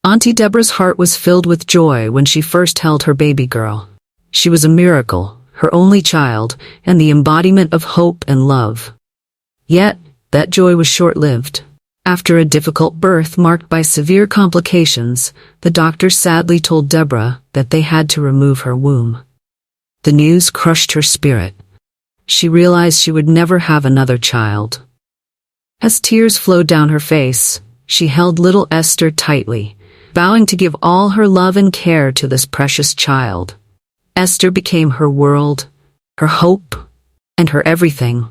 Auntie Deborah's heart was filled with joy when she first held her baby girl. She was a miracle, her only child, and the embodiment of hope and love. Yet, that joy was short-lived. After a difficult birth marked by severe complications, the doctor sadly told Deborah that they had to remove her womb. The news crushed her spirit. She realized she would never have another child. As tears flowed down her face, she held little Esther tightly, vowing to give all her love and care to this precious child. Esther became her world, her hope, and her everything.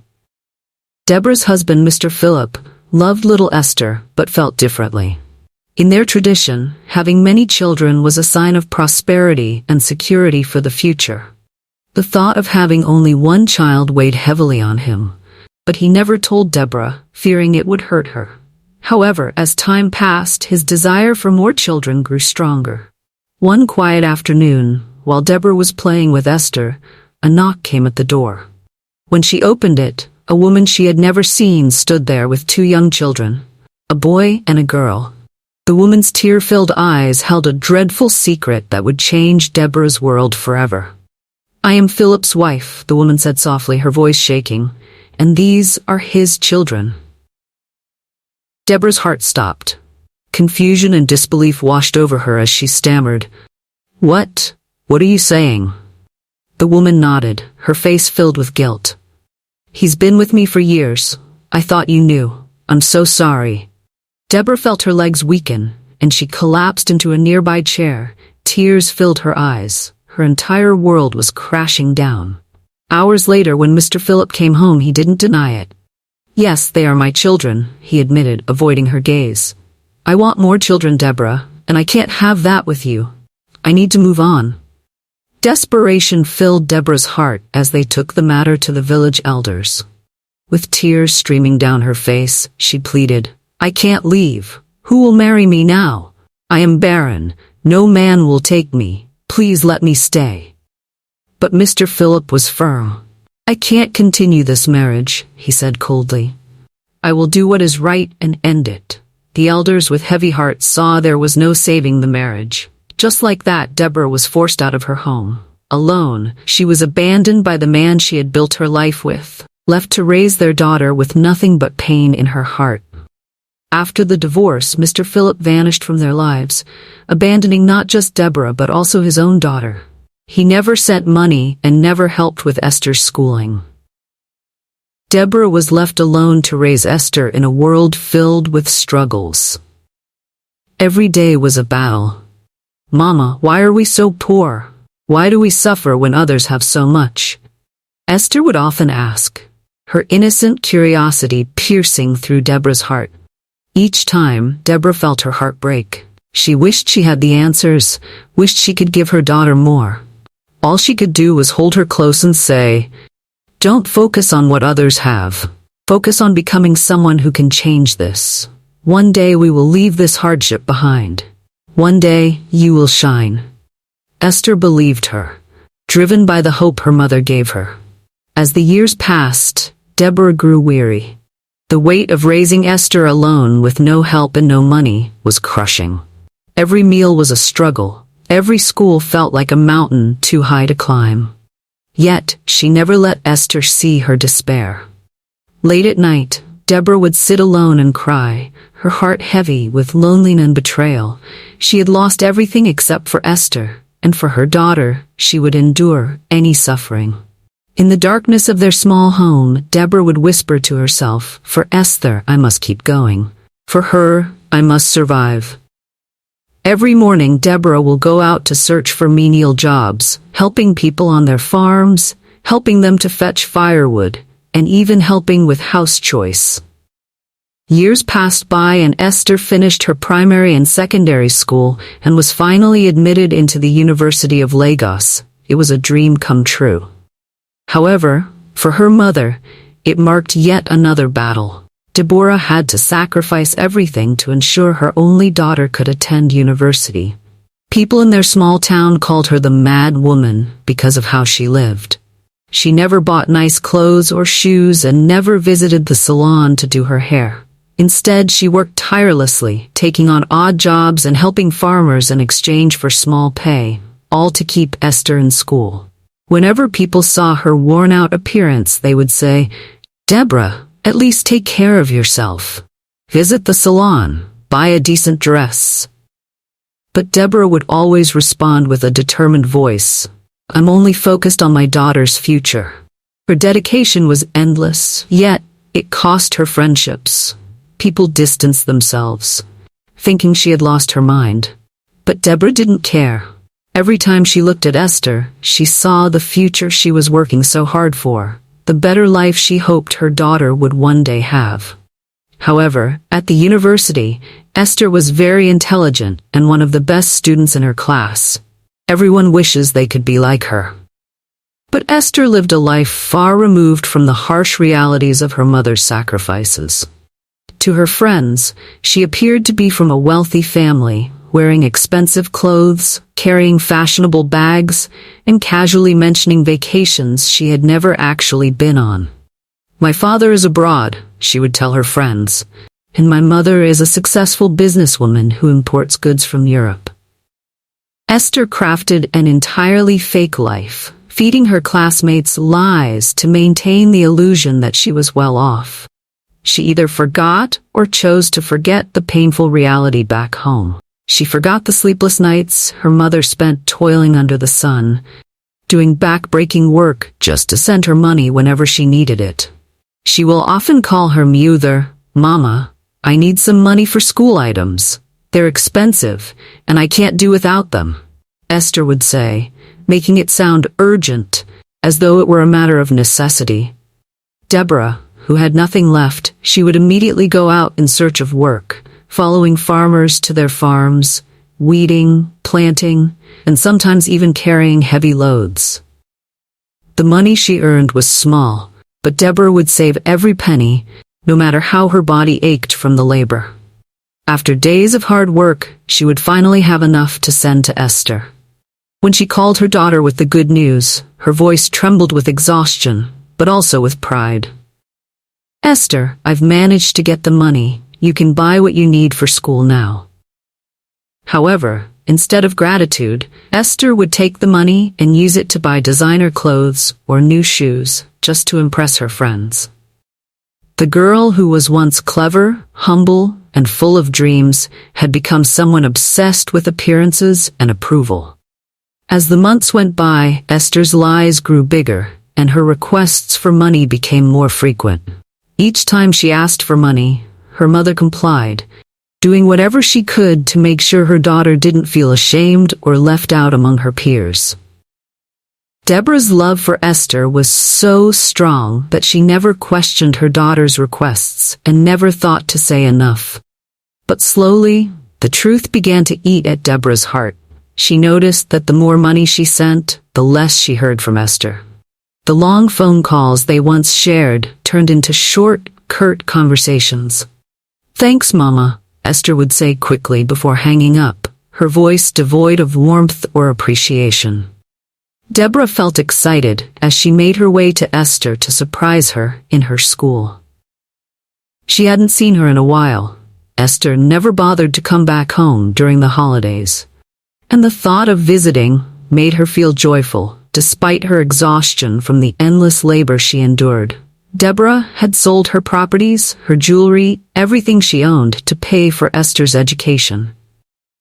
Deborah's husband, Mr. Philip, loved little Esther, but felt differently. In their tradition, having many children was a sign of prosperity and security for the future. The thought of having only one child weighed heavily on him, but he never told Deborah, fearing it would hurt her. However, as time passed, his desire for more children grew stronger. One quiet afternoon, while Deborah was playing with Esther, a knock came at the door. When she opened it, a woman she had never seen stood there with two young children, a boy and a girl. The woman's tear-filled eyes held a dreadful secret that would change Deborah's world forever. "I am Philip's wife," the woman said softly, her voice shaking, "and these are his children." Deborah's heart stopped. Confusion and disbelief washed over her as she stammered, "What? What are you saying?" The woman nodded, her face filled with guilt. "He's been with me for years. I thought you knew. I'm so sorry." Deborah felt her legs weaken, and she collapsed into a nearby chair. Tears filled her eyes. Her entire world was crashing down. Hours later, when Mr. Philip came home, he didn't deny it. "Yes, they are my children," he admitted, avoiding her gaze. "I want more children, Deborah, and I can't have that with you. I need to move on." Desperation filled Deborah's heart as they took the matter to the village elders. With tears streaming down her face, she pleaded, "I can't leave. Who will marry me now? I am barren. No man will take me. Please let me stay." But Mr. Philip was firm. "I can't continue this marriage," he said coldly. "I will do what is right and end it." The elders with heavy hearts saw there was no saving the marriage. Just like that, Deborah was forced out of her home. Alone, she was abandoned by the man she had built her life with, left to raise their daughter with nothing but pain in her heart. After the divorce, Mr. Philip vanished from their lives, abandoning not just Deborah but also his own daughter. He never sent money and never helped with Esther's schooling. Deborah was left alone to raise Esther in a world filled with struggles. Every day was a battle. "Mama, why are we so poor? Why do we suffer when others have so much?" Esther would often ask, her innocent curiosity piercing through Deborah's heart. Each time, Deborah felt her heart break. She wished she had the answers, wished she could give her daughter more. All she could do was hold her close and say, "Don't focus on what others have. Focus on becoming someone who can change this. One day we will leave this hardship behind. One day you will shine." Esther believed her, driven by the hope her mother gave her. As the years passed, Deborah grew weary. The weight of raising Esther alone with no help and no money was crushing. Every meal was a struggle. Every school felt like a mountain too high to climb. Yet, she never let Esther see her despair. Late at night, Deborah would sit alone and cry, her heart heavy with loneliness and betrayal. She had lost everything except for Esther, and for her daughter, she would endure any suffering. In the darkness of their small home, Deborah would whisper to herself, "For Esther, I must keep going. For her, I must survive." Every morning, Deborah will go out to search for menial jobs, helping people on their farms, helping them to fetch firewood, and even helping with house choice. Years passed by and Esther finished her primary and secondary school and was finally admitted into the University of Lagos. It was a dream come true. However, for her mother, it marked yet another battle. Deborah had to sacrifice everything to ensure her only daughter could attend university. People in their small town called her the mad woman because of how she lived. She never bought nice clothes or shoes and never visited the salon to do her hair. Instead, she worked tirelessly, taking on odd jobs and helping farmers in exchange for small pay, all to keep Esther in school. Whenever people saw her worn-out appearance, they would say, "Deborah, at least take care of yourself. Visit the salon, buy a decent dress." But Deborah would always respond with a determined voice, "I'm only focused on my daughter's future." Her dedication was endless, yet it cost her friendships. People distanced themselves, thinking she had lost her mind. But Deborah didn't care. Every time she looked at Esther, she saw the future she was working so hard for, the better life she hoped her daughter would one day have. However, at the university, Esther was very intelligent and one of the best students in her class. Everyone wishes they could be like her. But Esther lived a life far removed from the harsh realities of her mother's sacrifices. To her friends, she appeared to be from a wealthy family, wearing expensive clothes, carrying fashionable bags, and casually mentioning vacations she had never actually been on. "My father is abroad," she would tell her friends, "and my mother is a successful businesswoman who imports goods from Europe." Esther crafted an entirely fake life, feeding her classmates lies to maintain the illusion that she was well off. She either forgot or chose to forget the painful reality back home. She forgot the sleepless nights her mother spent toiling under the sun, doing back-breaking work just to send her money whenever she needed it. She will often call her mother, "Mama, I need some money for school items. They're expensive, and I can't do without them," Esther would say, making it sound urgent, as though it were a matter of necessity. Deborah, who had nothing left, she would immediately go out in search of work, following farmers to their farms, weeding, planting, and sometimes even carrying heavy loads. The money she earned was small, but Deborah would save every penny, no matter how her body ached from the labor. After days of hard work, she would finally have enough to send to Esther. When she called her daughter with the good news, her voice trembled with exhaustion, but also with pride. "Esther, I've managed to get the money. You can buy what you need for school now." However, instead of gratitude, Esther would take the money and use it to buy designer clothes or new shoes, just to impress her friends. The girl who was once clever, humble, and full of dreams had become someone obsessed with appearances and approval. As the months went by, Esther's lies grew bigger, and her requests for money became more frequent. Each time she asked for money, her mother complied, doing whatever she could to make sure her daughter didn't feel ashamed or left out among her peers. Deborah's love for Esther was so strong that she never questioned her daughter's requests and never thought to say enough. But slowly, the truth began to eat at Deborah's heart. She noticed that the more money she sent, the less she heard from Esther. The long phone calls they once shared turned into short, curt conversations. "Thanks, Mama," Esther would say quickly before hanging up, her voice devoid of warmth or appreciation. Deborah felt excited as she made her way to Esther to surprise her in her school. She hadn't seen her in a while. Esther never bothered to come back home during the holidays, and the thought of visiting made her feel joyful, despite her exhaustion from the endless labor she endured. Deborah had sold her properties, her jewelry, everything she owned to pay for Esther's education.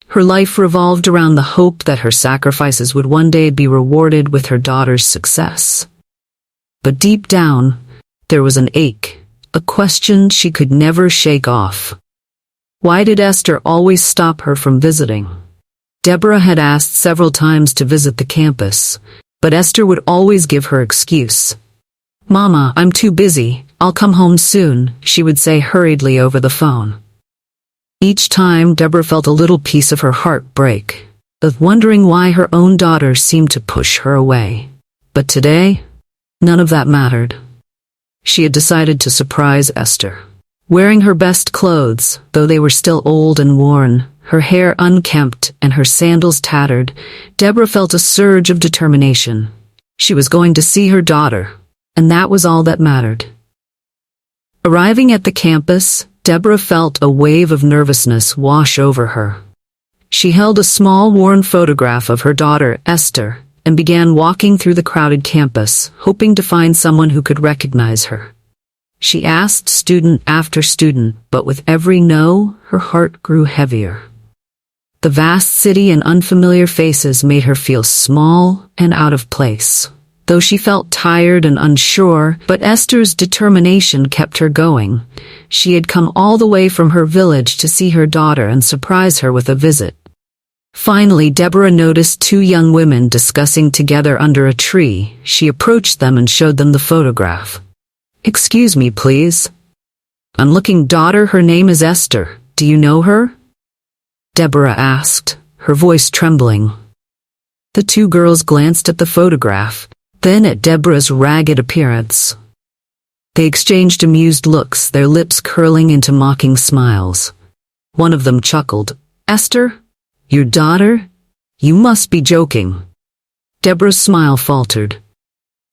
Her life revolved around the hope that her sacrifices would one day be rewarded with her daughter's success. But deep down, there was an ache, a question she could never shake off. Why did Esther always stop her from visiting? Deborah had asked several times to visit the campus, but Esther would always give her excuse. "Mama, I'm too busy. I'll come home soon," she would say hurriedly over the phone. Each time, Deborah felt a little piece of her heart break, wondering why her own daughter seemed to push her away. But today, none of that mattered. She had decided to surprise Esther. Wearing her best clothes, though they were still old and worn, her hair unkempt and her sandals tattered, Deborah felt a surge of determination. She was going to see her daughter, and that was all that mattered. Arriving at the campus, Deborah felt a wave of nervousness wash over her. She held a small worn photograph of her daughter, Esther, and began walking through the crowded campus, hoping to find someone who could recognize her. She asked student after student, but with every no, her heart grew heavier. The vast city and unfamiliar faces made her feel small and out of place. Though she felt tired and unsure, but Esther's determination kept her going. She had come all the way from her village to see her daughter and surprise her with a visit. Finally, Deborah noticed two young women discussing together under a tree. She approached them and showed them the photograph. "Excuse me, please." "Unlooking daughter, her name is Esther. Do you know her?" Deborah asked, her voice trembling. The two girls glanced at the photograph, then at Deborah's ragged appearance. They exchanged amused looks, their lips curling into mocking smiles. One of them chuckled. "Esther? Your daughter? You must be joking." Deborah's smile faltered.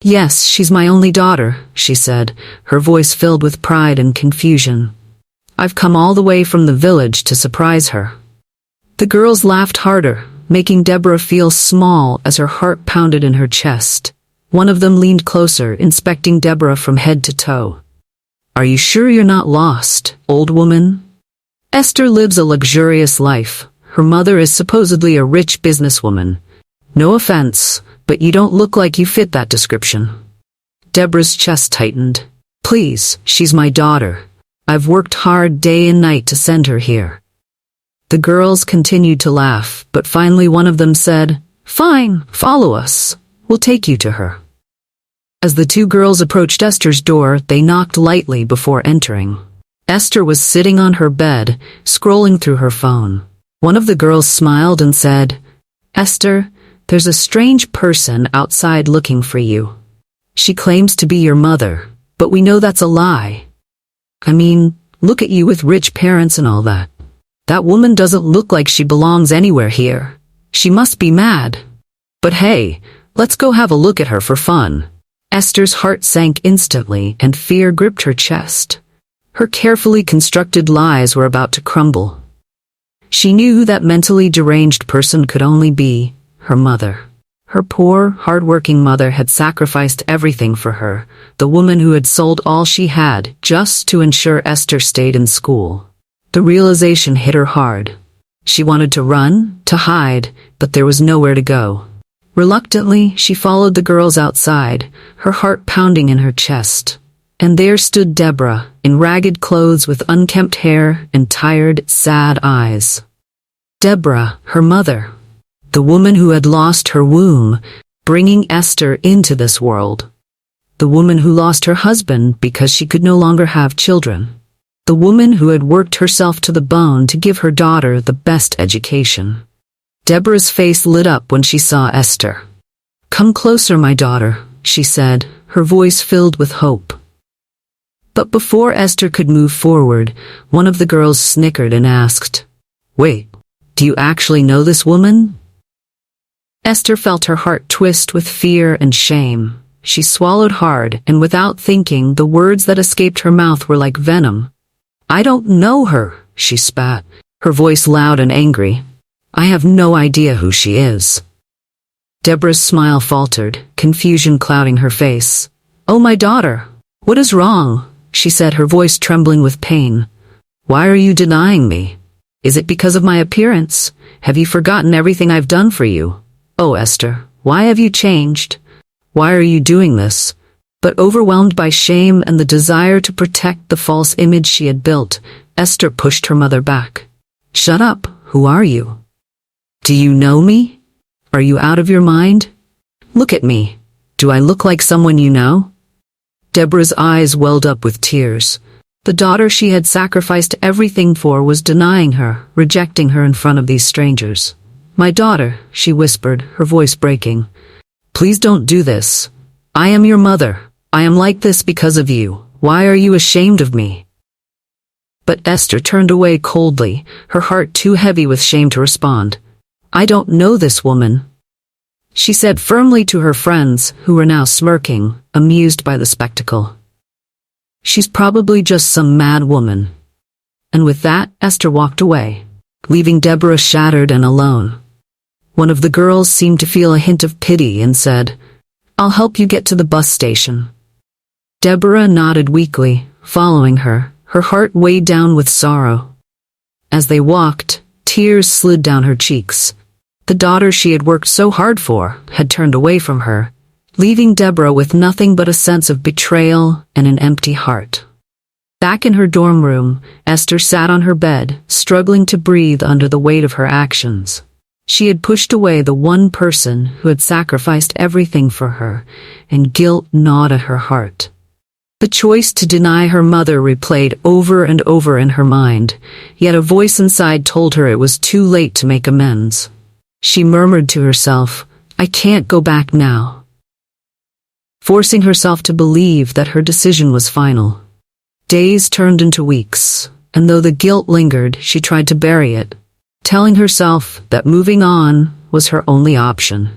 "Yes, she's my only daughter," she said, her voice filled with pride and confusion. "I've come all the way from the village to surprise her." The girls laughed harder, making Deborah feel small as her heart pounded in her chest. One of them leaned closer, inspecting Deborah from head to toe. "Are you sure you're not lost, old woman?" "Esther lives a luxurious life. Her mother is supposedly a rich businesswoman. No offense, but you don't look like you fit that description." Deborah's chest tightened. "Please, she's my daughter. I've worked hard day and night to send her here." The girls continued to laugh, but finally one of them said, "Fine, follow us. We'll take you to her." As the two girls approached Esther's door, they knocked lightly before entering. Esther was sitting on her bed, scrolling through her phone. One of the girls smiled and said, "Esther, there's a strange person outside looking for you. She claims to be your mother, but we know that's a lie. I mean, look at you with rich parents and all that. That woman doesn't look like she belongs anywhere here. She must be mad. But hey, let's go have a look at her for fun." Esther's heart sank instantly and fear gripped her chest. Her carefully constructed lies were about to crumble. She knew that mentally deranged person could only be her mother. Her poor, hard-working mother had sacrificed everything for her, the woman who had sold all she had just to ensure Esther stayed in school. The realization hit her hard. She wanted to run, to hide, but there was nowhere to go. Reluctantly, she followed the girls outside, her heart pounding in her chest. And there stood Deborah, in ragged clothes with unkempt hair and tired, sad eyes. Deborah, her mother. The woman who had lost her womb, bringing Esther into this world. The woman who lost her husband because she could no longer have children. The woman who had worked herself to the bone to give her daughter the best education. Deborah's face lit up when she saw Esther. "Come closer, my daughter," she said, her voice filled with hope. But before Esther could move forward, one of the girls snickered and asked, "Wait, do you actually know this woman?" Esther felt her heart twist with fear and shame. She swallowed hard, and without thinking, the words that escaped her mouth were like venom. "I don't know her," she spat, her voice loud and angry. "I have no idea who she is." Deborah's smile faltered, confusion clouding her face. "Oh, my daughter, what is wrong?" she said, her voice trembling with pain. "Why are you denying me? Is it because of my appearance? Have you forgotten everything I've done for you? Oh, Esther, why have you changed? Why are you doing this?" But overwhelmed by shame and the desire to protect the false image she had built, Esther pushed her mother back. "Shut up, who are you? Do you know me? Are you out of your mind? Look at me. Do I look like someone you know?" Deborah's eyes welled up with tears. The daughter she had sacrificed everything for was denying her, rejecting her in front of these strangers. "My daughter," she whispered, her voice breaking. "Please don't do this. I am your mother. I am like this because of you. Why are you ashamed of me?" But Esther turned away coldly, her heart too heavy with shame to respond. "I don't know this woman," she said firmly to her friends, who were now smirking, amused by the spectacle. "She's probably just some mad woman." and with that, Esther walked away, leaving Deborah shattered and alone. One of the girls seemed to feel a hint of pity and said, "I'll help you get to the bus station." Deborah nodded weakly, following her, her heart weighed down with sorrow. As they walked, tears slid down her cheeks. The daughter she had worked so hard for had turned away from her, leaving Deborah with nothing but a sense of betrayal and an empty heart. Back in her dorm room, Esther sat on her bed, struggling to breathe under the weight of her actions. She had pushed away the one person who had sacrificed everything for her, and guilt gnawed at her heart. The choice to deny her mother replayed over and over in her mind, yet a voice inside told her it was too late to make amends. She murmured to herself, "I can't go back now," forcing herself to believe that her decision was final. Days turned into weeks, and though the guilt lingered, she tried to bury it, telling herself that moving on was her only option.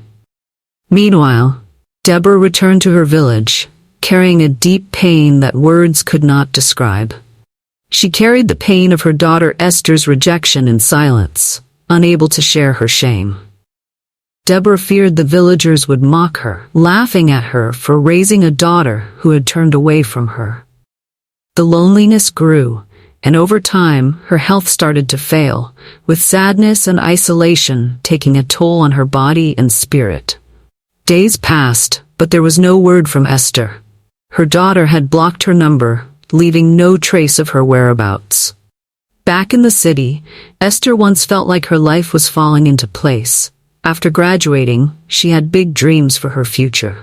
Meanwhile, Deborah returned to her village, carrying a deep pain that words could not describe. She carried the pain of her daughter Esther's rejection in silence, unable to share her shame. Deborah feared the villagers would mock her, laughing at her for raising a daughter who had turned away from her. The loneliness grew, and over time her health started to fail, with sadness and isolation taking a toll on her body and spirit. Days passed, but there was no word from Esther. Her daughter had blocked her number, leaving no trace of her whereabouts. Back in the city, Esther once felt like her life was falling into place. After graduating, she had big dreams for her future.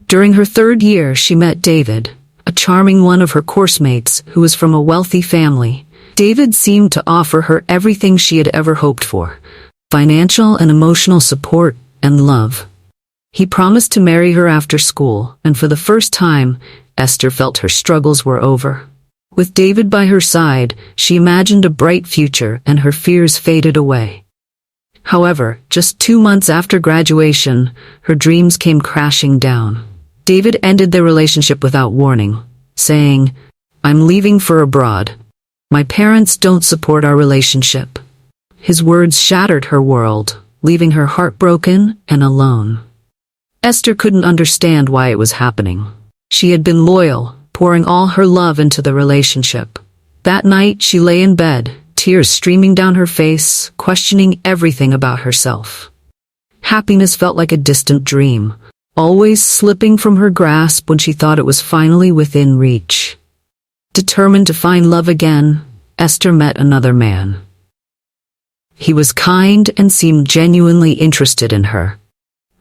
During her third year, she met David, a charming one of her course mates who was from a wealthy family. David seemed to offer her everything she had ever hoped for: financial and emotional support and love. He promised to marry her after school, and for the first time, Esther felt her struggles were over. With David by her side, she imagined a bright future and her fears faded away. However, just 2 months after graduation, her dreams came crashing down. David ended their relationship without warning, saying, "I'm leaving for abroad. My parents don't support our relationship." His words shattered her world, leaving her heartbroken and alone. Esther couldn't understand why it was happening. She had been loyal, pouring all her love into the relationship. That night she lay in bed, tears streaming down her face, questioning everything about herself. Happiness felt like a distant dream, always slipping from her grasp when she thought it was finally within reach. Determined to find love again, Esther met another man. He was kind and seemed genuinely interested in her.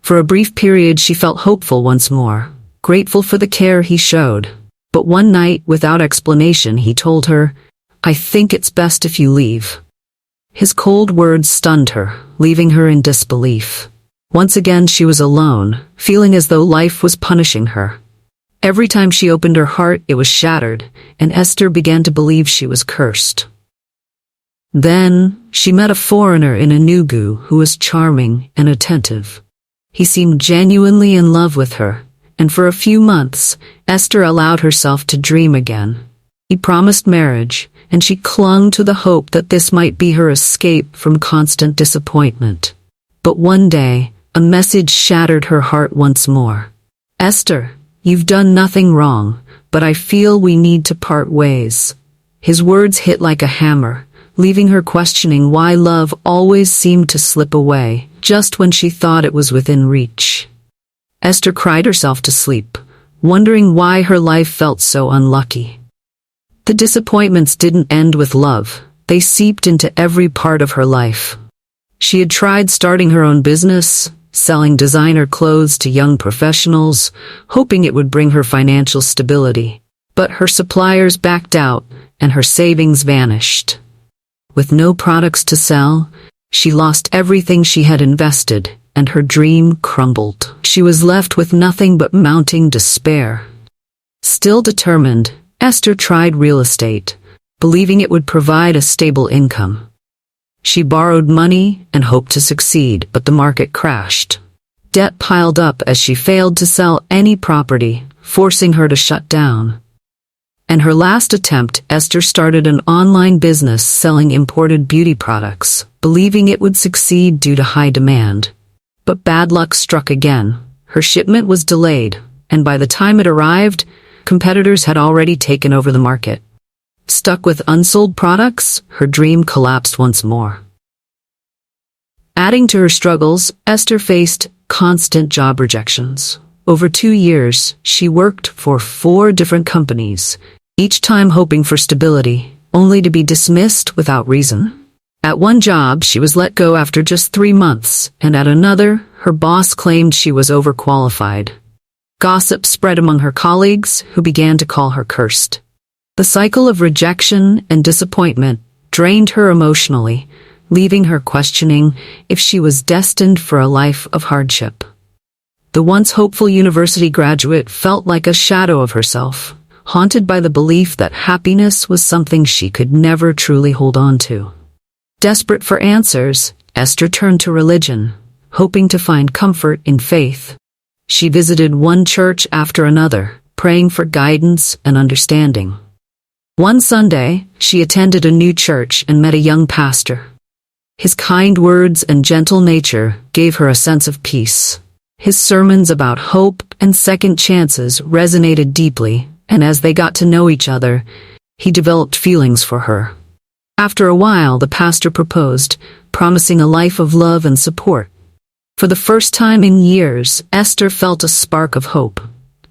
For a brief period she felt hopeful once more, grateful for the care he showed. But one night, without explanation, he told her, "I think it's best if you leave." His cold words stunned her, leaving her in disbelief. Once again she was alone, feeling as though life was punishing her. Every time she opened her heart, it was shattered, and Esther began to believe she was cursed. Then, she met a foreigner in Enugu who was charming and attentive. He seemed genuinely in love with her, and for a few months, Esther allowed herself to dream again. He promised marriage, and she clung to the hope that this might be her escape from constant disappointment. But one day, a message shattered her heart once more. "Esther, you've done nothing wrong, but I feel we need to part ways." His words hit like a hammer, leaving her questioning why love always seemed to slip away, just when she thought it was within reach. Esther cried herself to sleep, wondering why her life felt so unlucky. The disappointments didn't end with love, they seeped into every part of her life. She had tried starting her own business, selling designer clothes to young professionals, hoping it would bring her financial stability. But her suppliers backed out, and her savings vanished. With no products to sell, she lost everything she had invested, and her dream crumbled. She was left with nothing but mounting despair. Still determined, Esther tried real estate, believing it would provide a stable income. She borrowed money and hoped to succeed, but the market crashed. Debt piled up as she failed to sell any property, forcing her to shut down. And her last attempt, Esther started an online business selling imported beauty products, believing it would succeed due to high demand. But bad luck struck again. Her shipment was delayed, and by the time it arrived, competitors had already taken over the market. Stuck with unsold products, her dream collapsed once more. Adding to her struggles, Esther faced constant job rejections. Over 2 years, she worked for 4 different companies, each time hoping for stability, only to be dismissed without reason. At one job, she was let go after just 3 months, and at another, her boss claimed she was overqualified. Gossip spread among her colleagues, who began to call her cursed. The cycle of rejection and disappointment drained her emotionally, leaving her questioning if she was destined for a life of hardship. The once hopeful university graduate felt like a shadow of herself, haunted by the belief that happiness was something she could never truly hold on to. Desperate for answers, Esther turned to religion, hoping to find comfort in faith. She visited one church after another, praying for guidance and understanding. One Sunday, she attended a new church and met a young pastor. His kind words and gentle nature gave her a sense of peace. His sermons about hope and second chances resonated deeply, and as they got to know each other, he developed feelings for her. After a while, the pastor proposed, promising a life of love and support. For the first time in years, Esther felt a spark of hope.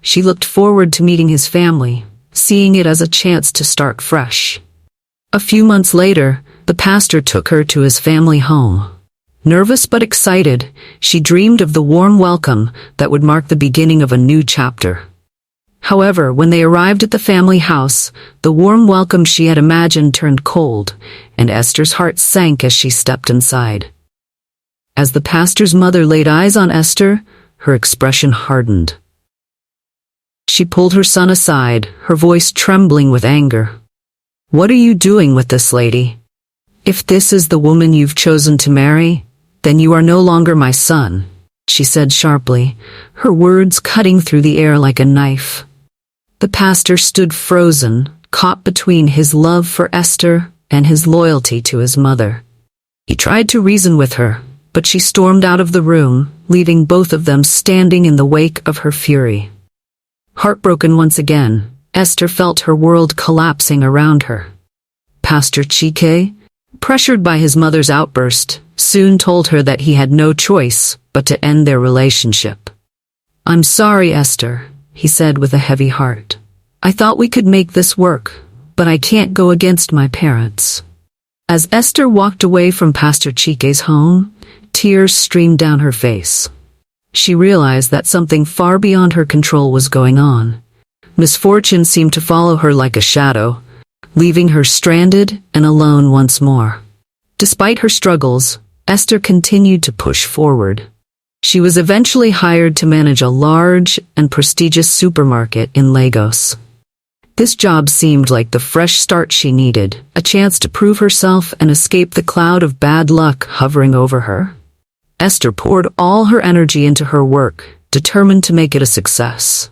She looked forward to meeting his family, seeing it as a chance to start fresh. A few months later, the pastor took her to his family home. Nervous but excited, she dreamed of the warm welcome that would mark the beginning of a new chapter. However, when they arrived at the family house, the warm welcome she had imagined turned cold, and Esther's heart sank as she stepped inside. As the pastor's mother laid eyes on Esther, her expression hardened. She pulled her son aside, her voice trembling with anger. "What are you doing with this lady? If this is the woman you've chosen to marry, then you are no longer my son," she said sharply, her words cutting through the air like a knife. The pastor stood frozen, caught between his love for Esther and his loyalty to his mother. He tried to reason with her, but she stormed out of the room, leaving both of them standing in the wake of her fury. Heartbroken once again, Esther felt her world collapsing around her. Pastor Chike, pressured by his mother's outburst, soon told her that he had no choice but to end their relationship. "I'm sorry, Esther," he said with a heavy heart. "I thought we could make this work, but I can't go against my parents." As Esther walked away from Pastor Chike's home, tears streamed down her face. She realized that something far beyond her control was going on. Misfortune seemed to follow her like a shadow, leaving her stranded and alone once more. Despite her struggles, Esther continued to push forward. She was eventually hired to manage a large and prestigious supermarket in Lagos. This job seemed like the fresh start she needed, a chance to prove herself and escape the cloud of bad luck hovering over her. Esther poured all her energy into her work, determined to make it a success.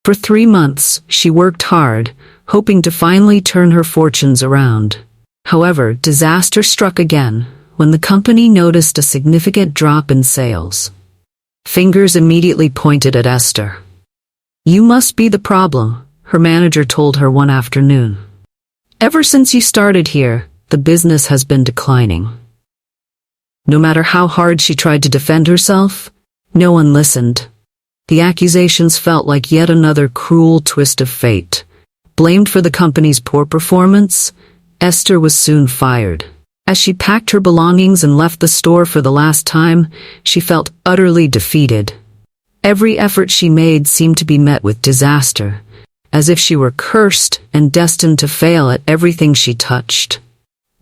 For 3 months, she worked hard, hoping to finally turn her fortunes around. However, disaster struck again, when the company noticed a significant drop in sales. Fingers immediately pointed at Esther. "You must be the problem," her manager told her one afternoon. "Ever since you started here, the business has been declining." No matter how hard she tried to defend herself, no one listened. The accusations felt like yet another cruel twist of fate. Blamed for the company's poor performance, Esther was soon fired. As she packed her belongings and left the store for the last time, she felt utterly defeated. Every effort she made seemed to be met with disaster, as if she were cursed and destined to fail at everything she touched.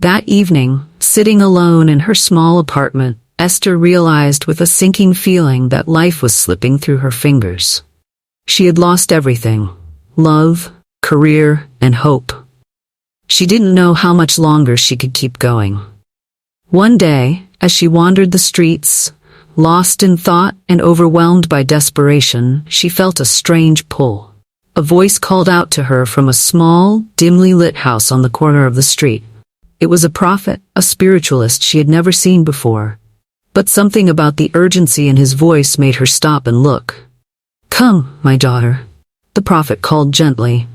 That evening, sitting alone in her small apartment, Esther realized with a sinking feeling that life was slipping through her fingers. She had lost everything: love, career, and hope. She didn't know how much longer she could keep going. One day, as she wandered the streets, lost in thought and overwhelmed by desperation, she felt a strange pull. A voice called out to her from a small, dimly lit house on the corner of the street. It was a prophet, a spiritualist she had never seen before. But something about the urgency in his voice made her stop and look. "Come, my daughter," the prophet called gently.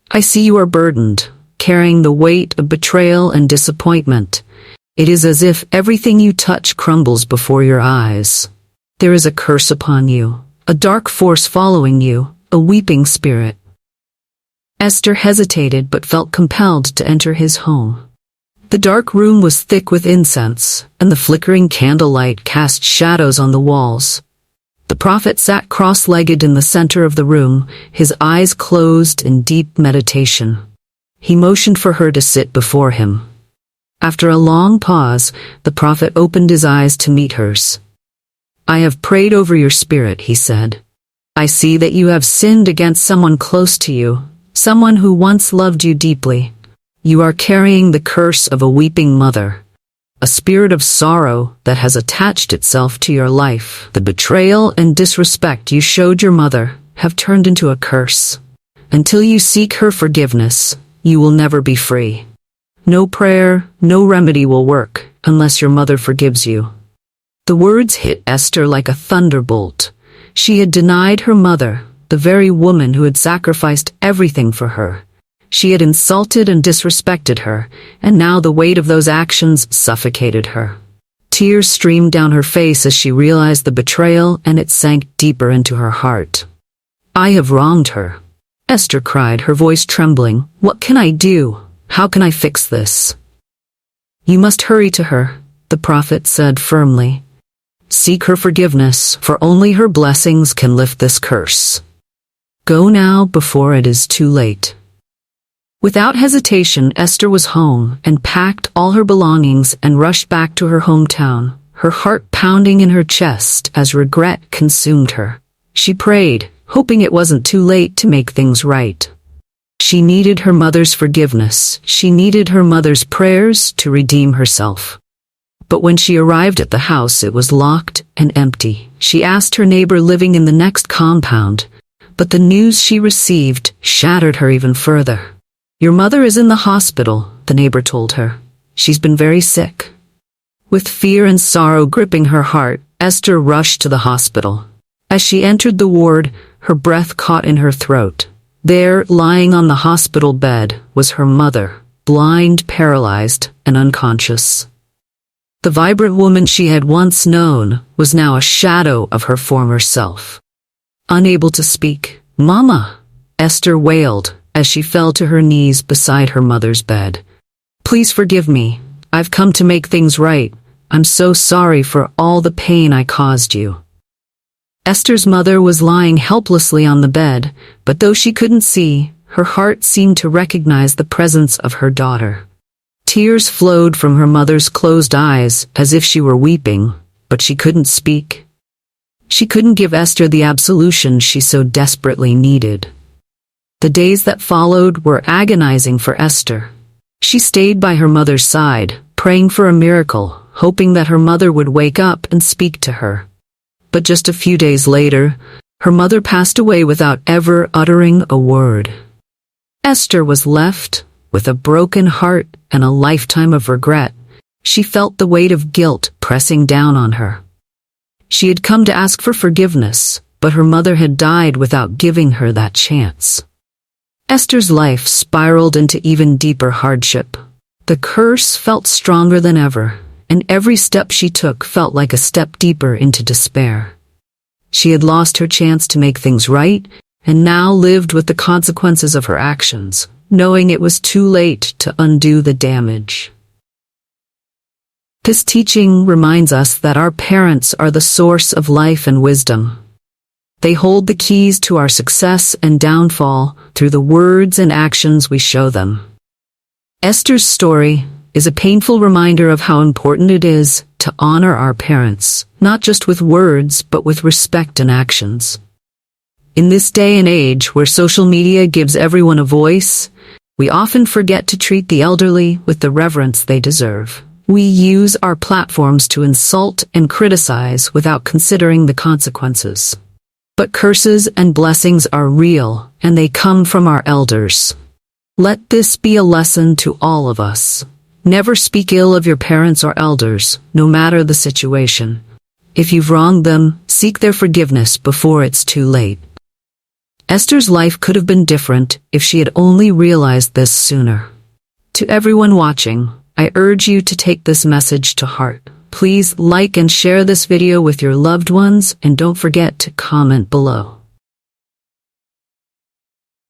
"I see you are burdened, carrying the weight of betrayal and disappointment. It is as if everything you touch crumbles before your eyes. There is a curse upon you, a dark force following you, a weeping spirit." Esther hesitated but felt compelled to enter his home. The dark room was thick with incense, and the flickering candlelight cast shadows on the walls. The prophet sat cross-legged in the center of the room, his eyes closed in deep meditation. He motioned for her to sit before him. After a long pause, the prophet opened his eyes to meet hers. "I have prayed over your spirit," he said. "I see that you have sinned against someone close to you, someone who once loved you deeply. You are carrying the curse of a weeping mother, a spirit of sorrow that has attached itself to your life. The betrayal and disrespect you showed your mother have turned into a curse. Until you seek her forgiveness, you will never be free. No prayer, no remedy will work unless your mother forgives you." The words hit Esther like a thunderbolt. She had denied her mother, the very woman who had sacrificed everything for her. She had insulted and disrespected her, and now the weight of those actions suffocated her. Tears streamed down her face as she realized the betrayal, and it sank deeper into her heart. "I have wronged her," Esther cried, her voice trembling. "What can I do? How can I fix this?" "You must hurry to her," the prophet said firmly. "Seek her forgiveness, for only her blessings can lift this curse. Go now before it is too late." Without hesitation, Esther was home and packed all her belongings and rushed back to her hometown, her heart pounding in her chest as regret consumed her. She prayed, hoping it wasn't too late to make things right. She needed her mother's forgiveness. She needed her mother's prayers to redeem herself. But when she arrived at the house, it was locked and empty. She asked her neighbor living in the next compound, but the news she received shattered her even further. "Your mother is in the hospital," the neighbor told her. "She's been very sick." With fear and sorrow gripping her heart, Esther rushed to the hospital. As she entered the ward, her breath caught in her throat. There, lying on the hospital bed, was her mother, blind, paralyzed, and unconscious. The vibrant woman she had once known was now a shadow of her former self. Unable to speak, "Mama," Esther wailed as she fell to her knees beside her mother's bed. "Please forgive me. I've come to make things right. I'm so sorry for all the pain I caused you." Esther's mother was lying helplessly on the bed, but though she couldn't see, her heart seemed to recognize the presence of her daughter. Tears flowed from her mother's closed eyes as if she were weeping, but she couldn't speak. She couldn't give Esther the absolution she so desperately needed. The days that followed were agonizing for Esther. She stayed by her mother's side, praying for a miracle, hoping that her mother would wake up and speak to her. But just a few days later, her mother passed away without ever uttering a word. Esther was left with a broken heart and a lifetime of regret. She felt the weight of guilt pressing down on her. She had come to ask for forgiveness, but her mother had died without giving her that chance. Esther's life spiraled into even deeper hardship. The curse felt stronger than ever, and every step she took felt like a step deeper into despair. She had lost her chance to make things right, and now lived with the consequences of her actions, knowing it was too late to undo the damage. This teaching reminds us that our parents are the source of life and wisdom. They hold the keys to our success and downfall through the words and actions we show them. Esther's story is a painful reminder of how important it is to honor our parents, not just with words, but with respect and actions. In this day and age where social media gives everyone a voice, we often forget to treat the elderly with the reverence they deserve. We use our platforms to insult and criticize without considering the consequences. But curses and blessings are real, and they come from our elders. Let this be a lesson to all of us. Never speak ill of your parents or elders, no matter the situation. If you've wronged them, seek their forgiveness before it's too late. Esther's life could have been different if she had only realized this sooner. To everyone watching, I urge you to take this message to heart. Please like and share this video with your loved ones, and don't forget to comment below.